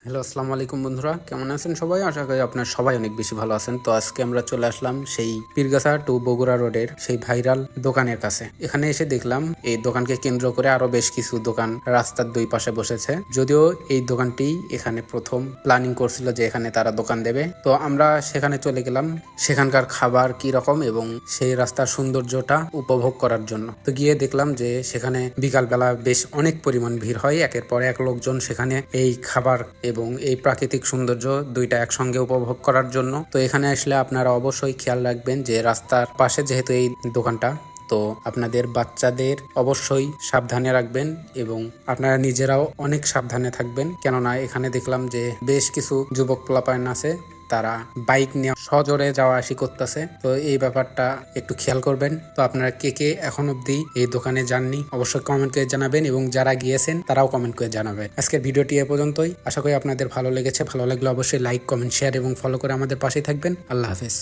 Hello, আসসালামু আলাইকুম বন্ধুরা, কেমন আছেন সবাই? আশা করি আপনার সবাই অনেক বেশি ভালো আছেন। তো আজকে আমরা চলে আসলাম সেই পীরগাছা টু বগুড়া রোডের সেই ভাইরাল দোকানের কাছে। এখানে এসে দেখলাম এই দোকানকে কেন্দ্র করে আরো বেশ কিছু দোকান রাস্তার দুই পাশে বসেছে। যদিও এই দোকানটি এখানে প্রথম প্ল্যানিং করছিল যে এখানে তারা দোকান দেবে। তো আমরা সেখানে চলে গেলাম সেখানকার খাবার কি রকম এবং সেই রাস্তার সৌন্দর্যটা উপভোগ করার জন্য। তো গিয়ে দেখলাম যে সেখানে বিকালবেলা বেশ অনেক পরিমাণ ভিড় হয়, একের পর এক লোকজন সেখানে এই খাবার এবং এই প্রাকৃতিক সৌন্দর্য দুইটা একসঙ্গে উপভোগ করার জন্য। তো এখানে আসলে আপনারা অবশ্যই খেয়াল রাখবেন যে রাস্তার পাশে যেহেতু এই দোকানটা, তো আপনাদের বাচ্চাদের অবশ্যই সাবধানে রাখবেন এবং আপনারা নিজেরাও অনেক সাবধানে থাকবেন। কেননা এখানে দেখলাম যে বেশ কিছু যুবক পোলাপাইন আছে, তারা বাইক নিয়ে সজোরে যাওয়া আসি করতেছে। তো এই ব্যাপারটা একটু খেয়াল করবেন। তো আপনারা কে কে এখন অব্দি এই দোকানে যাননি অবশ্যই কমেন্ট করে জানাবেন এবং যারা গিয়েছেন তারাও কমেন্ট করে জানাবেন। আজকের ভিডিওটি এ পর্যন্তই। আশা করি আপনাদের ভালো লেগেছে। ভালো লাগলে অবশ্যই লাইক, কমেন্ট, শেয়ার এবং ফলো করে আমাদের পাশেই থাকবেন। আল্লাহ হাফেজ।